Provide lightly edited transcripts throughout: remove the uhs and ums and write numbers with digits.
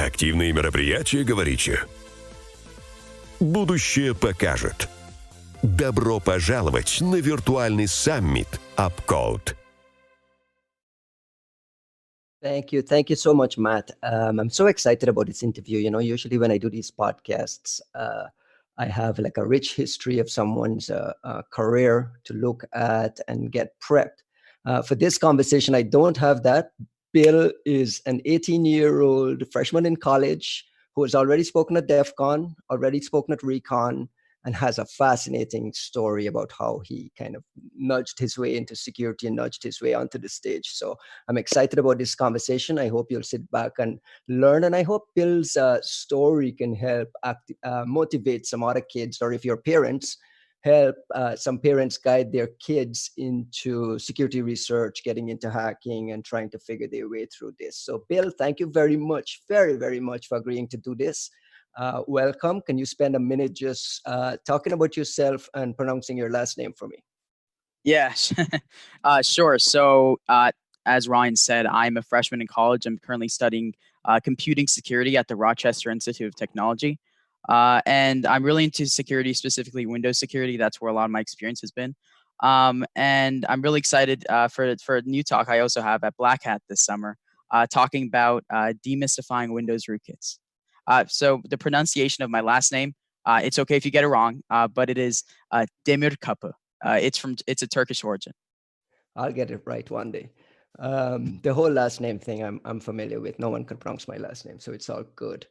Активные мероприятия, говорите? Будущее покажет. Добро пожаловать на виртуальный саммит UpCode. Thank you. Thank you so much, Matt. I'm so excited about this interview. You know, usually when I do these podcasts, I have like a rich history of someone's career to look at and get prepped. For this conversation, I don't have that. Bill is an 18-year-old freshman in college who has already spoken at DEF CON, already spoken at Recon, and has a fascinating story about how he kind of nudged his way into security and nudged his way onto the stage. So I'm excited about this conversation. I hope you'll sit back and learn. And I hope Bill's story can help motivate some other kids, or if you're parents, help some parents guide their kids into security research, getting into hacking, and trying to figure their way through this. So Bill, thank you very much, very, very much for agreeing to do this. Welcome. Can you spend a minute just talking about yourself and pronouncing your last name for me? Yes, sure. So, as Ryan said, I'm a freshman in college. I'm currently studying computing security at the Rochester Institute of Technology. And I'm really into security, specifically Windows security. That's where a lot of my experience has been. And I'm really excited for a new talk I also have at Black Hat this summer, talking about demystifying Windows rootkits. So the pronunciation of my last name, it's okay if you get it wrong, but it is Demirkapi. It's a Turkish origin. I'll get it right one day. The whole last name thing I'm familiar with. No one can pronounce my last name, so it's all good.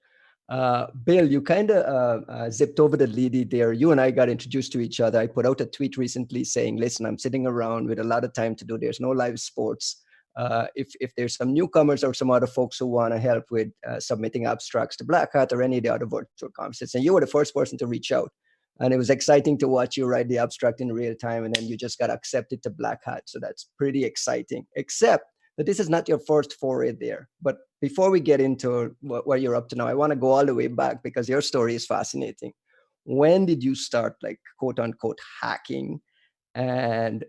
Bill, you kind of zipped over the lead there. You and I got introduced to each other. I put out a tweet recently saying, listen, I'm sitting around with a lot of time to do. There's no live sports. If there's some newcomers or some other folks who want to help with submitting abstracts to Black Hat or any of the other virtual conferences, and you were the first person to reach out. And it was exciting to watch you write the abstract in real time, and then you just got accepted to Black Hat. So that's pretty exciting, except that this is not your first foray there. But before we get into what you're up to now, I want to go all the way back because your story is fascinating. When did you start, like, quote unquote, hacking? And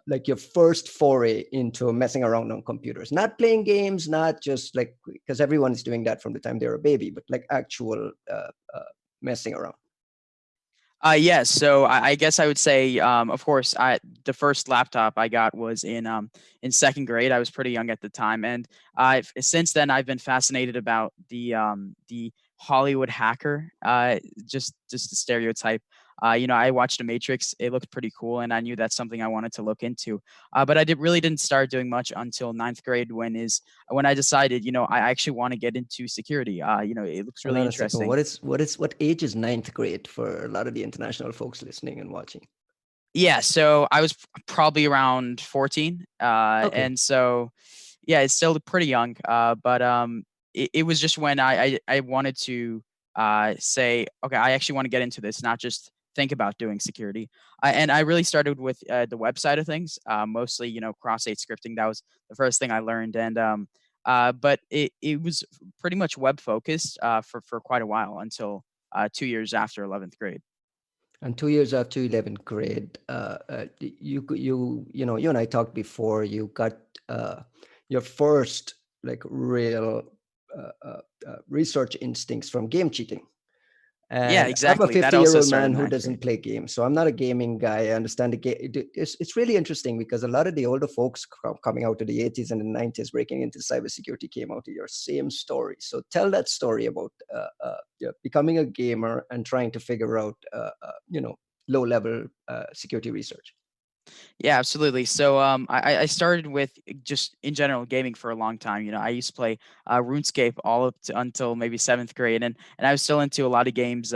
like your first foray into messing around on computers, not playing games, not just like, because everyone is doing that from the time they're a baby, but like actual messing around. Yeah, so I guess I would say, of course, the first laptop I got was in second grade. I was pretty young at the time, and since then I've been fascinated about the Hollywood hacker, just the stereotype. I watched The Matrix. It looked pretty cool, and I knew that's something I wanted to look into. But I really didn't start doing much until ninth grade, when I decided, I actually want to get into security. It looks really interesting. What age is ninth grade for a lot of the international folks listening and watching? Yeah, so I was probably around 14, Okay. and so yeah, it's still pretty young. But it was just when I wanted to say, okay, I actually want to get into this, not just think about doing security. And I really started with the web side of things, mostly, cross-site scripting. That was the first thing I learned. And but it was pretty much web focused for quite a while, until 2 years after 11th grade. And 2 years after 11th grade, you and I talked before. You got your first like real research instincts from game cheating. Yeah, And I'm a exactly. That also 50-year-old started man in who ninth doesn't grade. play games, so I'm not a gaming guy. I understand the game. It's really interesting because a lot of the older folks coming out of the 80s and the 90s breaking into cybersecurity came out of your same story. So tell that story about becoming a gamer and trying to figure out low-level security research. Yeah, absolutely. So I started with just in general gaming for a long time. I used to play RuneScape all up to until maybe seventh grade, and I was still into a lot of games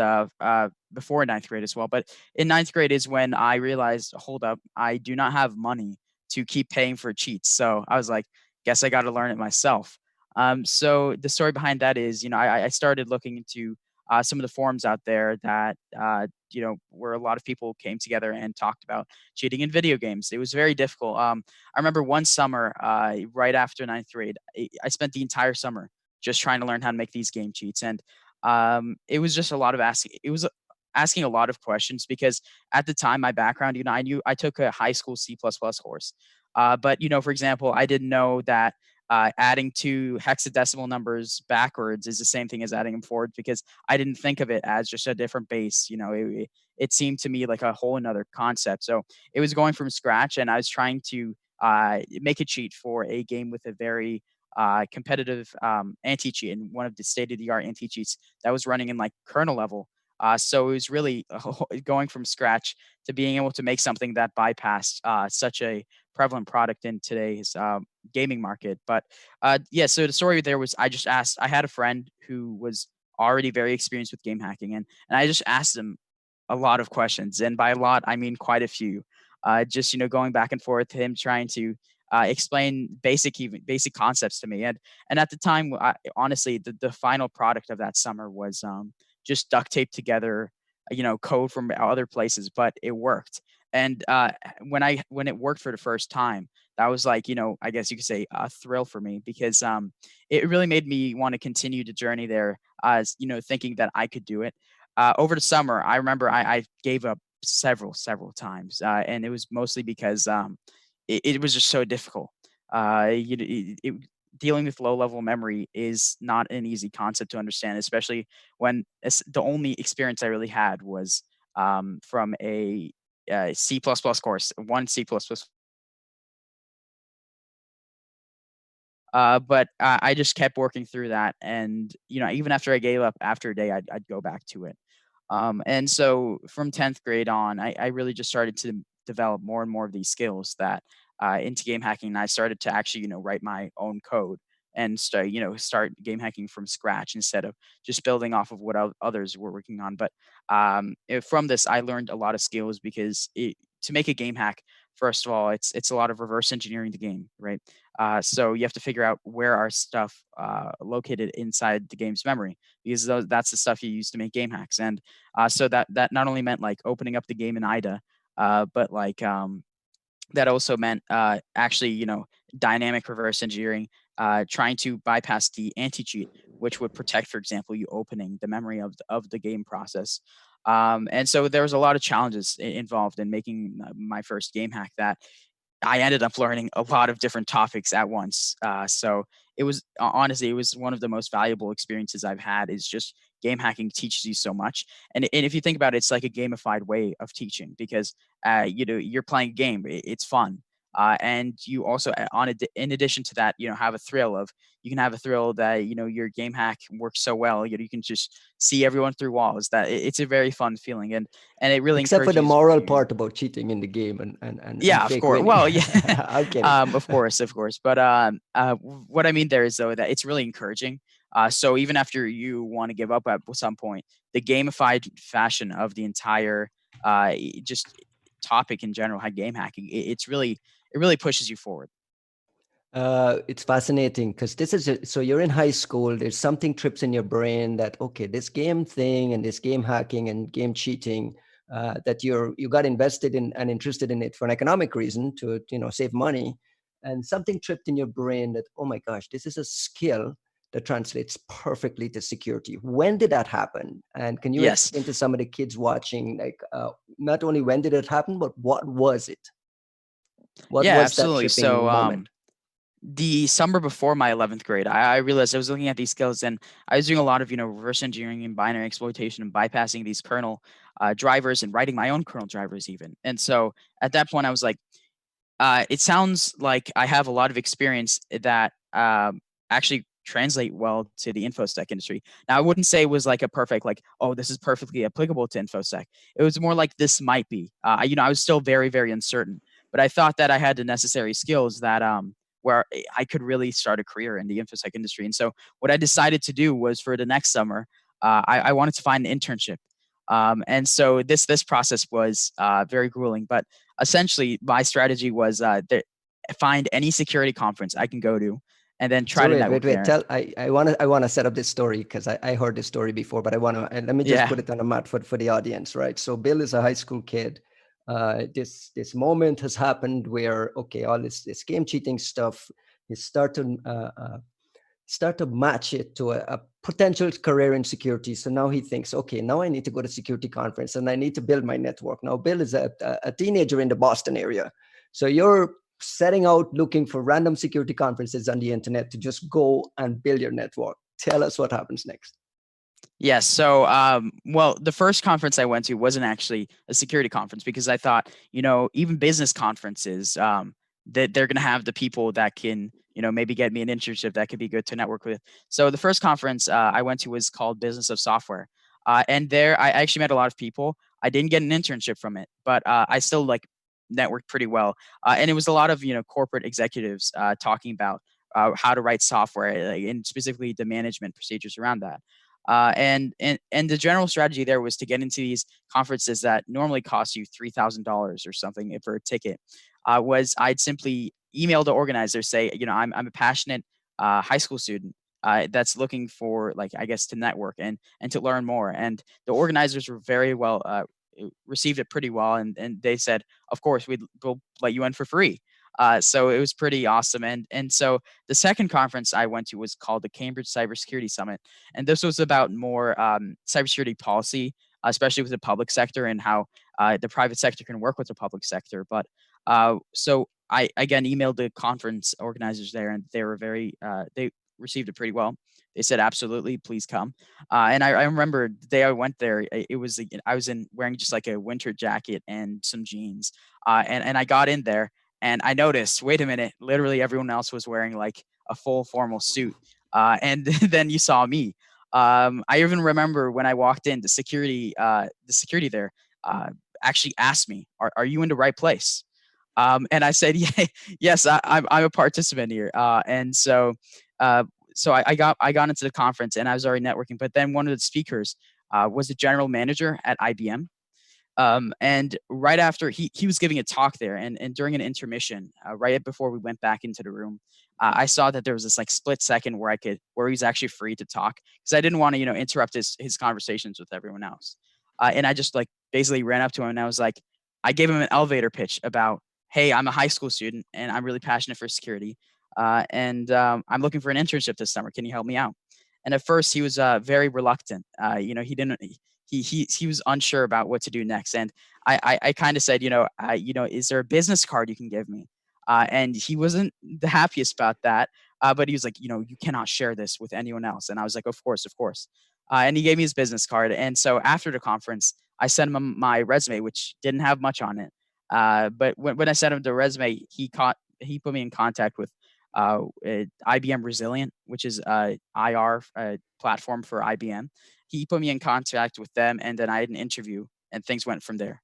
before ninth grade as well. But in ninth grade is when I realized, hold up, I do not have money to keep paying for cheats. So I was like, guess I got to learn it myself. So the story behind that is, I started looking into some of the forums out there that where a lot of people came together and talked about cheating in video games. It was very difficult. I remember one summer, right after ninth grade, I spent the entire summer just trying to learn how to make these game cheats, and it was just a lot of asking. It was asking a lot of questions because at the time, my background, I knew I took a high school C++ course, but for example, I didn't know that adding two hexadecimal numbers backwards is the same thing as adding them forward, because I didn't think of it as just a different base. It seemed to me like a whole another concept. So it was going from scratch, and I was trying to make a cheat for a game with a very competitive anti-cheat, and one of the state-of-the-art anti-cheats that was running in like kernel level. So it was really going from scratch to being able to make something that bypassed such a prevalent product in today's gaming market. But yeah, so the story there was, I had a friend who was already very experienced with game hacking, and I just asked him a lot of questions, and by a lot I mean quite a few. Just going back and forth, him trying to explain basic concepts to me, and at the time, honestly, the final product of that summer was just duct taped together, code from other places, but it worked. And when it worked for the first time, that was like, I guess you could say a thrill for me, because it really made me want to continue the journey there, as thinking that I could do it. Over the summer, I remember I gave up several times, and it was mostly because it was just so difficult. Dealing with low level memory is not an easy concept to understand, especially when the only experience I really had was from a C++ course, one C++. But I just kept working through that, and even after I gave up after a day, I'd go back to it. And so from 10th grade on, I really just started to develop more and more of these skills that into game hacking. And I started to actually, write my own code and start game hacking from scratch instead of just building off of what others were working on. But from this, I learned a lot of skills, because to make a game hack, first of all, it's a lot of reverse engineering the game, right? So you have to figure out where our stuff located inside the game's memory, because that's the stuff you use to make game hacks. And so that not only meant like opening up the game in IDA, but like that also meant actually, dynamic reverse engineering, trying to bypass the anti-cheat, which would protect, for example, you opening the memory of the game process. And so there was a lot of challenges involved in making my first game hack, that I ended up learning a lot of different topics at once. So it was honestly, it was one of the most valuable experiences I've had. Is just game hacking teaches you so much, and if you think about it, it's like a gamified way of teaching, because you're playing a game, it's fun, and you also in addition to that, have a thrill of you can have a thrill that your game hack works so well, you can just see everyone through walls. That it's a very fun feeling, and it really Except for the encourages moral you. part about cheating in the game and Yeah, of fake course. winning. Well, yeah, I'm kidding. of course, of course. But what I mean there is, though, that it's really encouraging. So even after you want to give up at some point, the gamified fashion of the entire just topic in general, game hacking, it really pushes you forward. It's fascinating because so you're in high school. There's something trips in your brain that, okay, this game thing and this game hacking and game cheating, that you got invested in and interested in it for an economic reason to save money, and something tripped in your brain that, oh my gosh, this is a skill that translates perfectly to security. When did that happen? And can you Yes. explain to some of the kids watching, like, not only when did it happen, but what was it? What Yeah, was that absolutely. tripping So moment? the summer before my 11th grade, I realized I was looking at these skills, and I was doing a lot of, reverse engineering and binary exploitation and bypassing these kernel drivers and writing my own kernel drivers even. And so at that point, I was like, it sounds like I have a lot of experience that actually translate well to the infosec industry. Now, I wouldn't say it was like a perfect, like, oh, this is perfectly applicable to infosec. It was more like this might be. I was still very, very uncertain, but I thought that I had the necessary skills that where I could really start a career in the infosec industry. And so what I decided to do was, for the next summer, I wanted to find an internship. And so this process was very grueling, but essentially my strategy was find any security conference I can go to, and then try So to wait. network there. Tell I want to set up this story because I heard this story before, but I want to let me just Yeah. put it on a mat for the audience, right? So Bill is a high school kid. This moment has happened where, okay, all this game cheating stuff, he start to match it to a potential career in security. So now he thinks, okay, now I need to go to security conference and I need to build my network. Now Bill is a teenager in the Boston area. So you're setting out looking for random security conferences on the internet to just go and build your network. Tell us what happens next. Yes. So, well, the first conference I went to wasn't actually a security conference because I thought, even business conferences, that they're going to have the people that can, maybe get me an internship that could be good to network with. So the first conference I went to was called Business of Software. And there I actually met a lot of people. I didn't get an internship from it, but I still like networked pretty well. And it was a lot of, corporate executives talking about how to write software and specifically the management procedures around that. And the general strategy there was to get into these conferences that normally cost you $3,000 or something for a ticket. Was I'd simply email the organizer, say, I'm a passionate high school student that's looking for, like, I guess, to network and to learn more. And the organizers were very well received it pretty well, and they said, of course, we'll let you in for free. So it was pretty awesome. And so the second conference I went to was called the Cambridge Cybersecurity Summit, and this was about more cybersecurity policy, especially with the public sector and how the private sector can work with the public sector. But so I again emailed the conference organizers there, and they were they received it pretty well. They said, absolutely, please come. And I remember the day I went there, it was I was wearing just like a winter jacket and some jeans, and I got in there. And I noticed, wait a minute, literally everyone else was wearing like a full formal suit. And then you saw me. I even remember when I walked in, the security there actually asked me, are you in the right place? And I said, yeah, yes, I'm a participant here. And so, I got into the conference and I was already networking. But then one of the speakers was the general manager at IBM. And right after he was giving a talk there, and during an intermission, right before we went back into the room, I saw that there was this like split second where he was actually free to talk, because I didn't want to, interrupt his conversations with everyone else. And I just like basically ran up to him and I gave him an elevator pitch about, hey, I'm a high school student and I'm really passionate for security. And I'm looking for an internship this summer. Can you help me out? And at first he was very reluctant. He didn't, he was unsure about what to do next. And I kind of said, is there a business card you can give me? And he wasn't the happiest about that. But he was like, you cannot share this with anyone else. And I was like, of course, of course. And he gave me his business card. And so after the conference, I sent him my resume, which didn't have much on it. But when I sent him the resume, he put me in contact with IBM Resilient, which is IR platform for IBM. He put me in contact with them, and then I had an interview, and things went from there.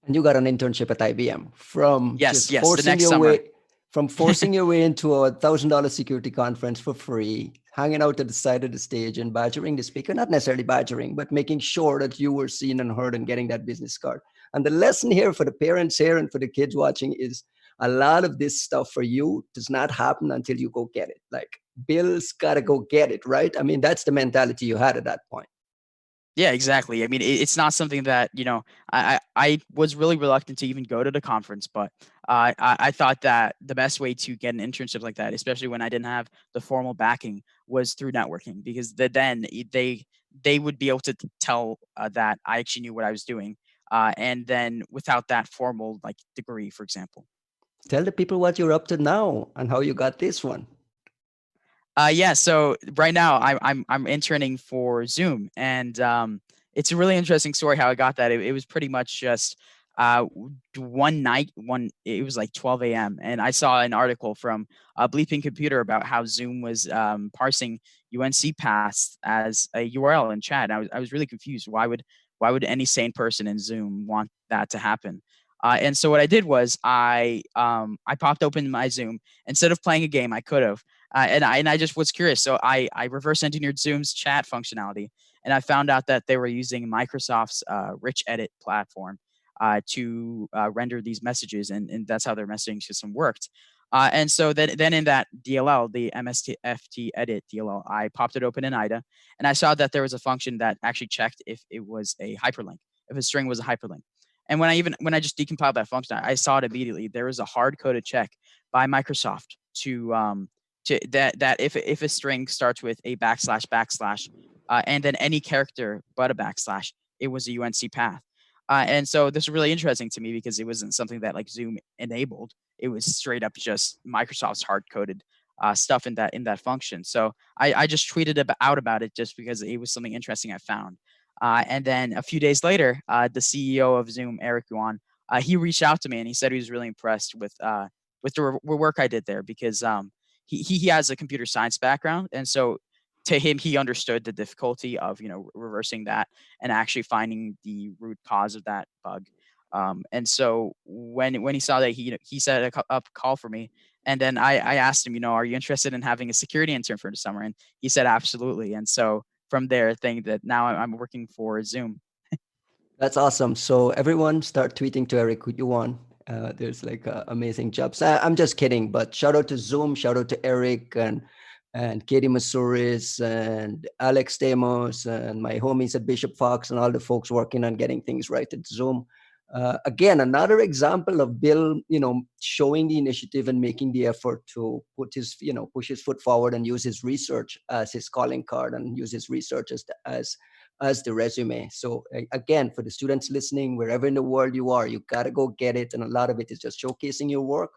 And you got an internship at IBM from yes, the next summer. From forcing your way into a $1,000 security conference for free, hanging out at the side of the stage and badgering the speaker, not necessarily badgering, but making sure that you were seen and heard and getting that business card. And the lesson here for the parents here and for the kids watching is a lot of this stuff for you does not happen until you go get it. Like, Bill's got to go get it, right? I mean, that's the mentality you had at that point. Yeah, exactly. I mean, it's not something that, I was really reluctant to even go to the conference, but I thought that the best way to get an internship like that, especially when I didn't have the formal backing, was through networking, because then they would be able to tell that I actually knew what I was doing. And then without that formal like degree, for example. Tell the people what you're up to now and how you got this one. Yeah. So right now I'm interning for Zoom, and it's a really interesting story how I got that. It was pretty much just one night, it was like 12 a.m. and I saw an article from Bleeping Computer about how Zoom was parsing UNC paths as a URL in chat. I was really confused. Why would any sane person in Zoom want that to happen? And so what I did was I popped open my Zoom. Instead of playing a game, I could have. And I just was curious. So I reverse engineered Zoom's chat functionality, and I found out that they were using Microsoft's Rich Edit platform to render these messages, and that's how their messaging system worked. And so then in that DLL, the MSFT edit DLL, I popped it open in IDA, and I saw that there was a function that actually checked if it was a hyperlink, if a string was a hyperlink. And when I just decompiled that function, I saw it immediately. There was a hard-coded check by Microsoft to that if a string starts with a // and then any character but a /, it was a UNC path. And so this was really interesting to me because it wasn't something that like Zoom enabled. It was straight up just Microsoft's hard coded stuff in that function. So I just tweeted out about it just because it was something interesting I found. And then a few days later, the CEO of Zoom, Eric Yuan, he reached out to me and he said he was really impressed with the work I did there because he has a computer science background, and so to him he understood the difficulty of reversing that and actually finding the root cause of that bug. And so when he saw that, he set up a call for me, and then I asked him, are you interested in having a security intern for the summer? And he said absolutely. And so from there, thing that now I'm working for Zoom. That's awesome. So everyone start tweeting to Eric Yuan. There's like amazing jobs. I'm just kidding, but shout out to Zoom, shout out to Eric and Katie Masuris and Alex Demos and my homies at Bishop Fox and all the folks working on getting things right at Zoom. Again, another example of Bill, showing the initiative and making the effort to push his foot forward and use his research as his calling card and use his research as the resume. So again, for the students listening, wherever in the world you are, you got to go get it. And a lot of it is just showcasing your work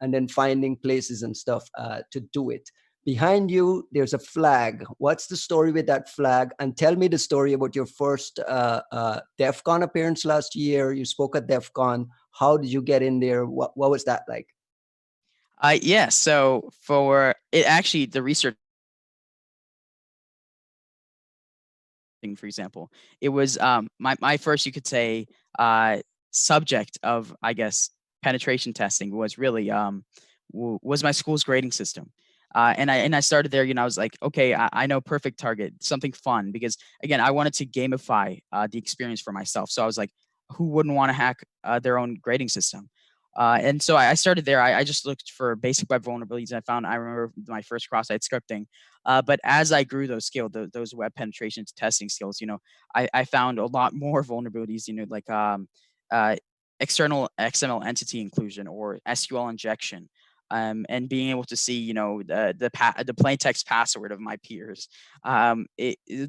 and then finding places and stuff to do it. Behind you, there's a flag. What's the story with that flag? And tell me the story about your first DEF CON appearance last year. You spoke at DEF CON. How did you get in there? What was that like? Yeah, so for it, actually, the research, for example, it was my first, you could say, subject of, I guess, penetration testing was really was my school's grading system. And I started there. I was like, okay, I know perfect target, something fun, because again, I wanted to gamify the experience for myself. So I was like, who wouldn't want to hack their own grading system? And so I started there. I just looked for basic web vulnerabilities. I remember my first cross-site scripting. But as I grew those skills, those web penetration testing skills, I found a lot more vulnerabilities, like uh, external XML entity inclusion or SQL injection. And being able to see, the plain text password of my peers,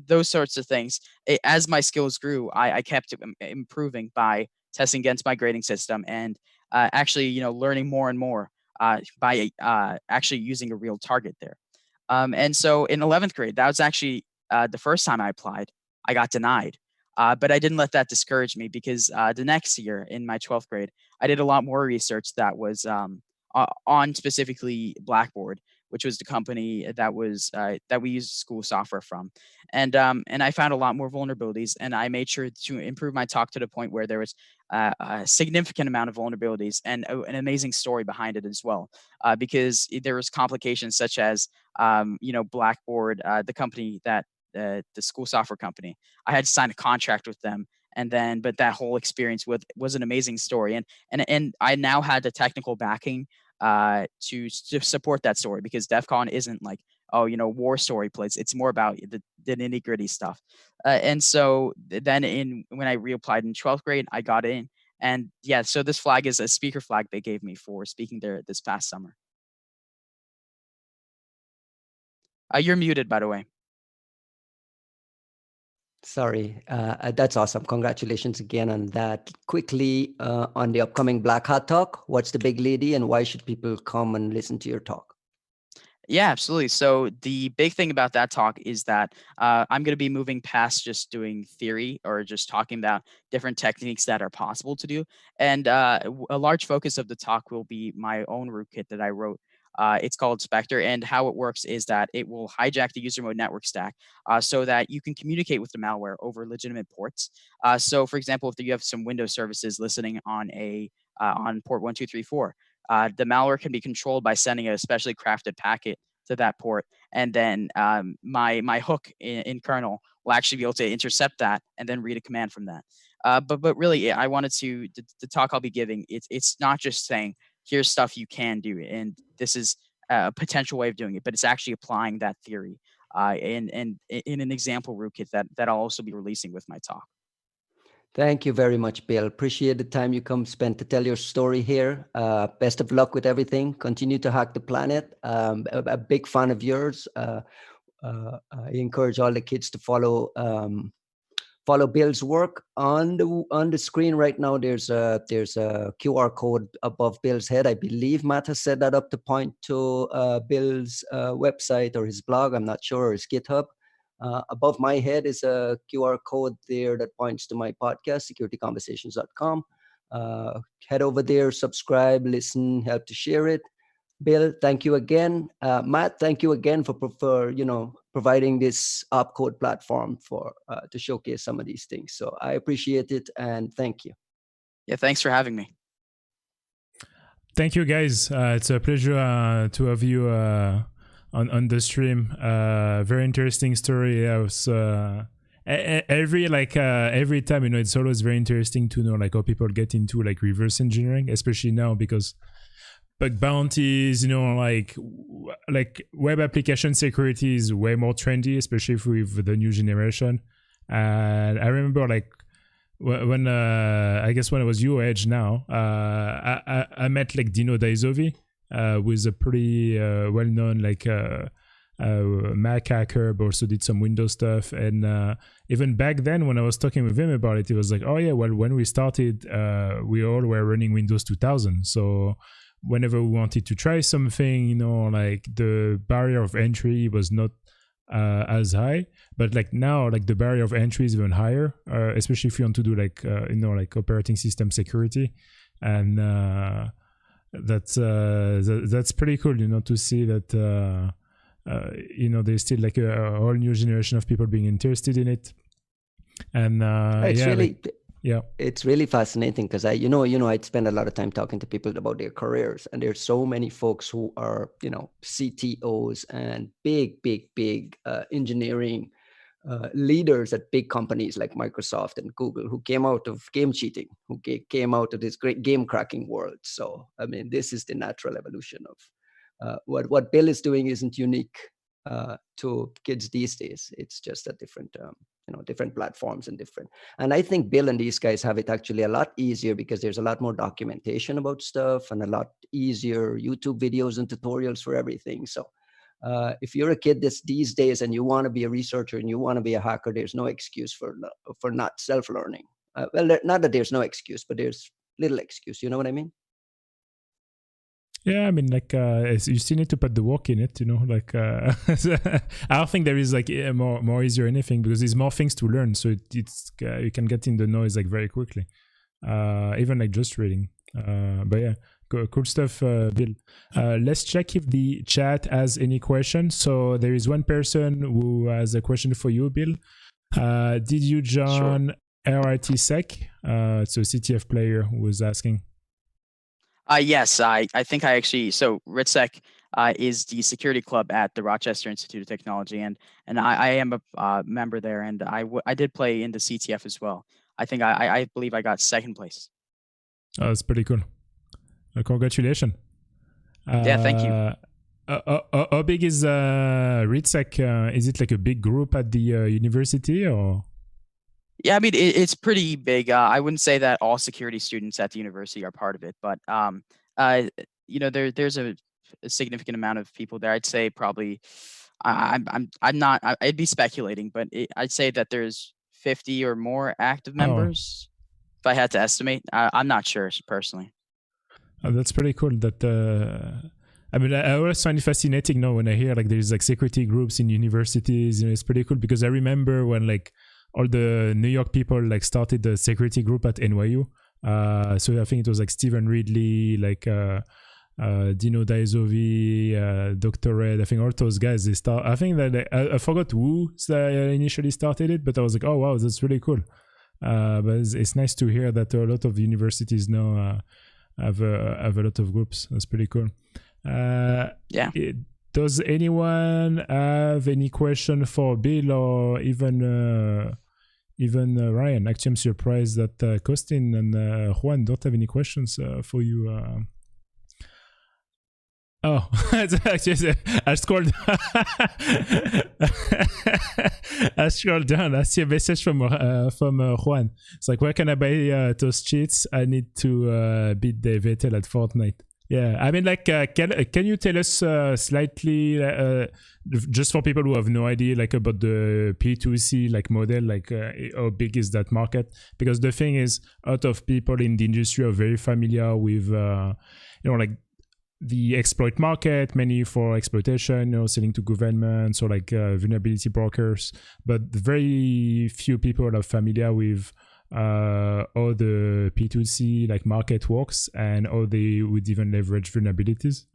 those sorts of things. As my skills grew, I kept improving by testing against my grading system and actually, learning more and more by actually using a real target there. And so in 11th grade, that was actually the first time I applied. I got denied. But I didn't let that discourage me because the next year in my 12th grade, I did a lot more research that was on specifically Blackboard, which was the company that we used school software from, and I found a lot more vulnerabilities, and I made sure to improve my talk to the point where there was a significant amount of vulnerabilities and an amazing story behind it as well, because there was complications such as Blackboard, the company that the school software company. I had to sign a contract with them, and then but that whole experience was an amazing story, and I now had the technical backing to support that story, because DEF CON isn't like, oh, war story plays. It's more about the nitty gritty stuff. And so then when I reapplied in 12th grade, I got in. And yeah, so this flag is a speaker flag they gave me for speaking there this past summer. You're muted, by the way. Sorry, that's awesome. Congratulations again on that. Quickly, on the upcoming Black Hat Talk, what's the big lady and why should people come and listen to your talk? Yeah, absolutely. So the big thing about that talk is that I'm going to be moving past just doing theory or just talking about different techniques that are possible to do. And a large focus of the talk will be my own rootkit that I wrote. It's called Spectre, and how it works is that it will hijack the user mode network stack so that you can communicate with the malware over legitimate ports. So, for example, if you have some Windows services listening on on port 1234, the malware can be controlled by sending a specially crafted packet to that port, and then my hook in kernel will actually be able to intercept that and then read a command from that. But really, I wanted to the talk I'll be giving. It's not just saying here's stuff you can do, and this is a potential way of doing it, but it's actually applying that theory and in an example rootkit that I'll also be releasing with my talk. Thank you very much, Bill. Appreciate the time you come spend to tell your story here. Best of luck with everything. Continue to hack the planet. A big fan of yours. I encourage all the kids to follow follow Bill's work on the screen right now. There's a QR code above Bill's head. I believe Matt has set that up to point to Bill's website or his blog. I'm not sure, or his GitHub. Above my head is a QR code there that points to my podcast, securityconversations.com. Head over there, subscribe, listen, help to share it. Bill, thank you again. Matt, thank you again for providing this opcode platform for to showcase some of these things. So I appreciate it, and thank you. Yeah, thanks for having me. Thank you, guys. It's a pleasure to have you on the stream. Very interesting story. I was every time, it's always very interesting to know like how people get into like reverse engineering, especially now because bug bounties, like web application security is way more trendy, especially with the new generation. And I remember like when I guess when I was your age now, I met like Dino Daizovi, who is a pretty well-known like Mac hacker, but also did some Windows stuff. And even back then when I was talking with him about it, he was like, oh yeah, well, when we started, we all were running Windows 2000. So whenever we wanted to try something, like the barrier of entry was not as high, but like now, like the barrier of entry is even higher, especially if you want to do like like operating system security, and that's pretty cool, to see that there's still like a whole new generation of people being interested in it, and it's really fascinating because I'd spend a lot of time talking to people about their careers, and there's so many folks who are CTOs and big engineering leaders at big companies like Microsoft and Google who came out of game cheating, who came out of this great game cracking world. So I mean, this is the natural evolution of what Bill is doing isn't unique to kids these days. It's just a different different platforms and I think Bill and these guys have it actually a lot easier because there's a lot more documentation about stuff and a lot easier YouTube videos and tutorials for everything. So if you're a kid these days and you want to be a researcher and you want to be a hacker, there's no excuse for not self-learning. Well, not that there's no excuse, but there's little excuse. You know what I mean? Yeah, I mean, like you still need to put the work in it, like I don't think there is like more easier or anything because there's more things to learn, so it's you can get in the noise like very quickly, even like just reading. But yeah, cool stuff, Bill. Let's check if the chat has any questions. So there is one person who has a question for you, Bill. Did you join RITSec? It's a CTF player who was asking. Yes, I think I actually, so RITSec is the security club at the Rochester Institute of Technology, and I am a member there, and I did play in the CTF as well. I think I believe I got second place. Oh, that's pretty cool. Congratulations. Yeah, thank you. How big is RITSec? Is it like a big group at the university or? Yeah, I mean, it's pretty big. I wouldn't say that all security students at the university are part of it, but there's a significant amount of people there. I'd say probably, I'd be speculating, but I'd say that there's 50 or more active members. If I had to estimate, I'm not sure personally. That's pretty cool. That I mean, I always find it fascinating now when I hear like there's like security groups in universities. It's pretty cool because I remember when like all the New York people like started the security group at NYU. So I think it was like Stephen Ridley, like Dino Daizovi, Dr. Red. I think all those guys, they start. I think that I forgot who initially started it, but I was like, oh wow, that's really cool. But it's nice to hear that a lot of universities now have a lot of groups. That's pretty cool. Yeah. Does anyone have any question for Bill or even Ryan? Actually, I'm surprised that Costin and Juan don't have any questions for you. Oh, actually, I scrolled down. I see a message from Juan. It's like, where can I buy those cheats? I need to beat the Vettel at Fortnite. Yeah, I mean, like, can you tell us slightly, just for people who have no idea, like about the P2C like model, like how big is that market? Because the thing is, a lot of people in the industry are very familiar with, like the exploit market, mainly for exploitation, selling to governments or like vulnerability brokers, but very few people are familiar with how the P2C like market works and how they would even leverage vulnerabilities.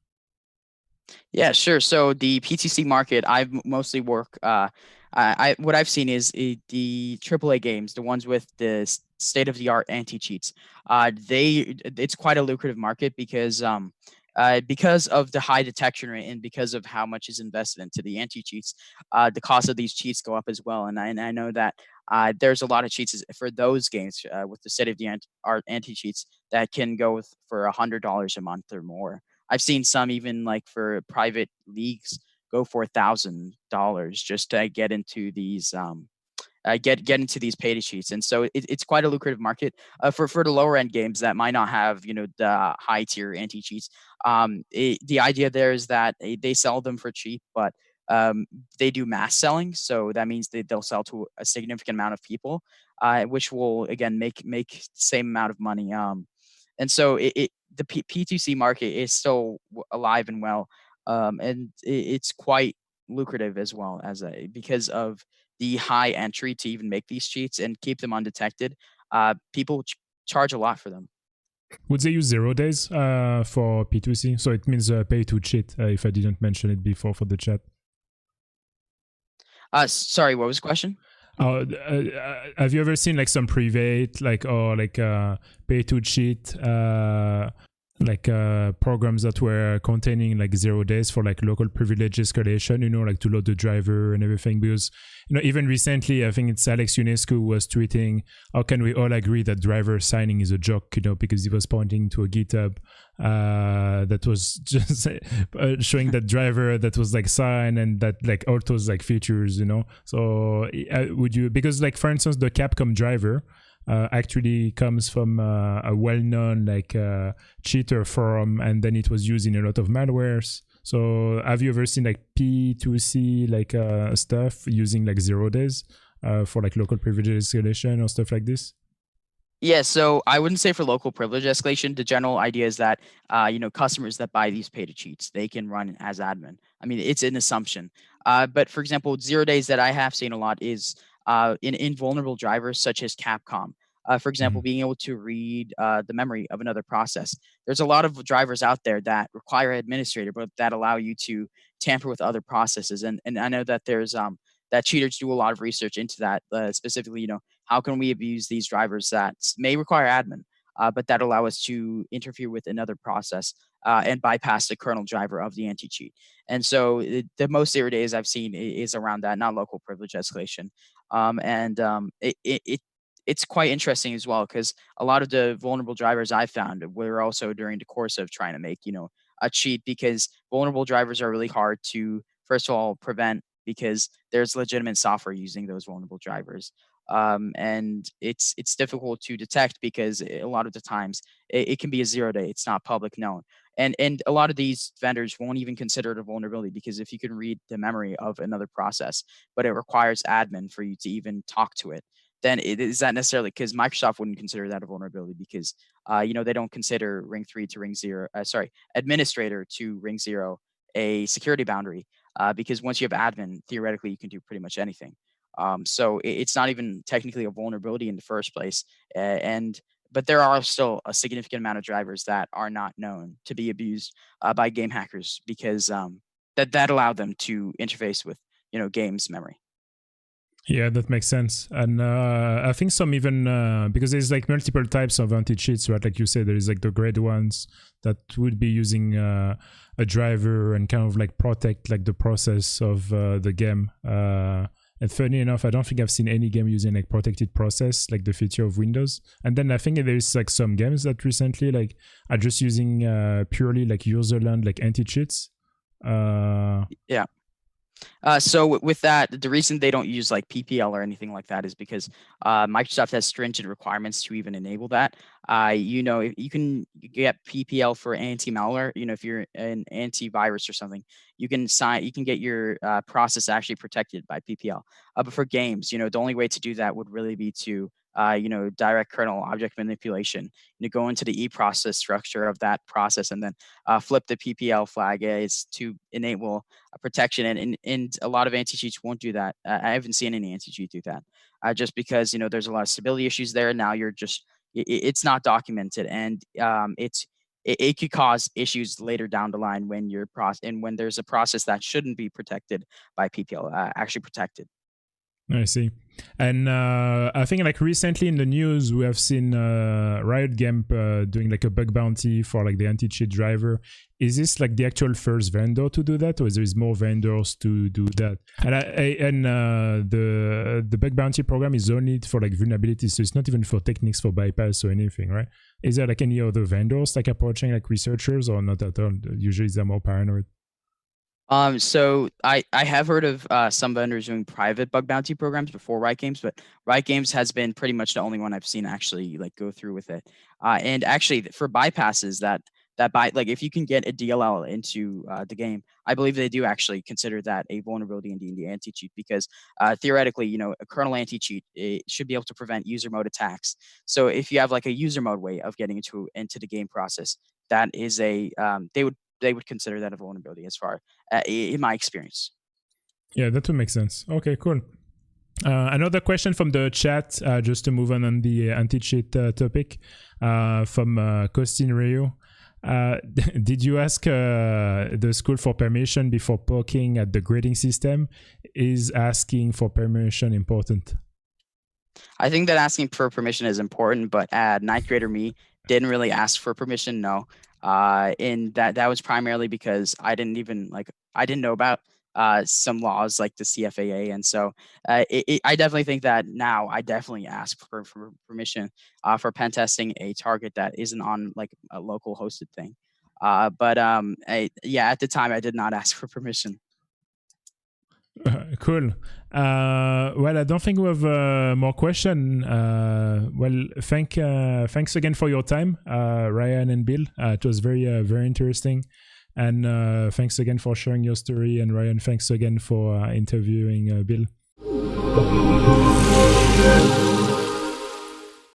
Yeah, sure. So the PTC market, I've mostly work. What I've seen is the AAA games, the ones with the state of the art anti cheats. It's quite a lucrative market because of the high detection rate and because of how much is invested into the anti cheats. The cost of these cheats go up as well, and I know that there's a lot of cheats for those games with the state of the art anti cheats that can go for $100 a month or more. I've seen some even like for private leagues go for $1,000 just to get into these get into these pay to sheets, and so it's quite a lucrative market for the lower end games that might not have the high tier anti cheats. The idea there is that they sell them for cheap, but they do mass selling, so that means they'll sell to a significant amount of people, which will again make the same amount of money. And so the P2C market is still alive and well, and it's quite lucrative as well as because of the high entry to even make these cheats and keep them undetected. People charge a lot for them. Would they use 0 days for P2C? So it means pay to cheat, if I didn't mention it before for the chat. Sorry, what was the question? Have you ever seen like some private or pay to cheat programs that were containing like 0 days for like local privilege escalation, like to load the driver and everything? Because even recently, I think it's Alex Ionescu was tweeting, how can we all agree that driver signing is a joke, because he was pointing to a GitHub that was just showing that driver that was like signed and that like all those like features, so would you, because like for instance the Capcom driver actually comes from a well-known like cheater forum, and then it was used in a lot of malwares. So have you ever seen like P2C like stuff using like 0 days for like local privilege escalation or stuff like this? Yeah, so I wouldn't say for local privilege escalation. The general idea is that customers that buy these pay to cheats, they can run as admin. I mean, it's an assumption. But for example, 0 days that I have seen a lot is in vulnerable drivers such as Capcom. For example, being able to read the memory of another process. There's a lot of drivers out there that require administrator, but that allow you to tamper with other processes. And I know that there's that cheaters do a lot of research into that, specifically, how can we abuse these drivers that may require admin, but that allow us to interfere with another process and bypass the kernel driver of the anti-cheat. And so the most 0 days I've seen is around that, not local privilege escalation. It's quite interesting as well, because a lot of the vulnerable drivers I found were also during the course of trying to make, a cheat, because vulnerable drivers are really hard to, first of all, prevent, because there's legitimate software using those vulnerable drivers. And it's difficult to detect because a lot of the times it can be a 0 day. It's not public known. And a lot of these vendors won't even consider it a vulnerability, because if you can read the memory of another process, but it requires admin for you to even talk to it, then it is not necessarily, because Microsoft wouldn't consider that a vulnerability, because they don't consider ring 3 to ring 0, administrator to ring 0 a security boundary, because once you have admin, theoretically you can do pretty much anything. So it's not even technically a vulnerability in the first place. But there are still a significant amount of drivers that are not known to be abused by game hackers, because that allowed them to interface with games memory. Yeah, that makes sense. And I think some even, because there's like multiple types of anti-cheats, right? Like you said, there is like the grade ones that would be using a driver and kind of like protect like the process of the game. And funny enough, I don't think I've seen any game using like protected process, like the feature of Windows. And then I think there's like some games that recently like are just using purely like userland like anti-cheats. Yeah. So with that, the reason they don't use like PPL or anything like that is because Microsoft has stringent requirements to even enable that. You can get PPL for anti-malware. If you're an antivirus or something, you can get your process actually protected by PPL. But for games, the only way to do that would really be to direct kernel object manipulation. Go into the e-process structure of that process and then flip the PPL flag is to enable a protection. And a lot of anti-cheats won't do that. I haven't seen any anti-cheat do that, just because there's a lot of stability issues there. Now it's not documented, and it could cause issues later down the line when when there's a process that shouldn't be protected by PPL actually protected. I see. And I think like recently in the news, we have seen Riot Games doing like a bug bounty for like the anti-cheat driver. Is this like the actual first vendor to do that, or is there more vendors to do that? And the bug bounty program is only for like vulnerabilities, so it's not even for techniques for bypass or anything, right? Is there like any other vendors like approaching like researchers, or not at all? Usually they're more paranoid. So I have heard of some vendors doing private bug bounty programs before Riot Games, but Riot Games has been pretty much the only one I've seen actually like go through with it. And actually for bypasses like if you can get a DLL into the game, I believe they do actually consider that a vulnerability in the anti-cheat, because theoretically, a kernel anti-cheat, it should be able to prevent user mode attacks. So if you have like a user mode way of getting into the game process, that is they would consider that a vulnerability, as far in my experience. Yeah, that would make sense. Okay, cool. Another question from the chat, just to move on the anti-cheat topic, from Costin Rio. Did you ask the school for permission before poking at the grading system? Is asking for permission important? I think that asking for permission is important, but ninth grader me didn't really ask for permission. No. And that was primarily because I didn't know about some laws like the CFAA, and so I definitely think that now I definitely ask for permission for pen testing a target that isn't on like a local hosted thing. But at the time I did not ask for permission. Cool. Well, I don't think we have more question. Well, thanks again for your time, Ryan and Bill. It was very interesting, and thanks again for sharing your story. And Ryan, thanks again for interviewing Bill.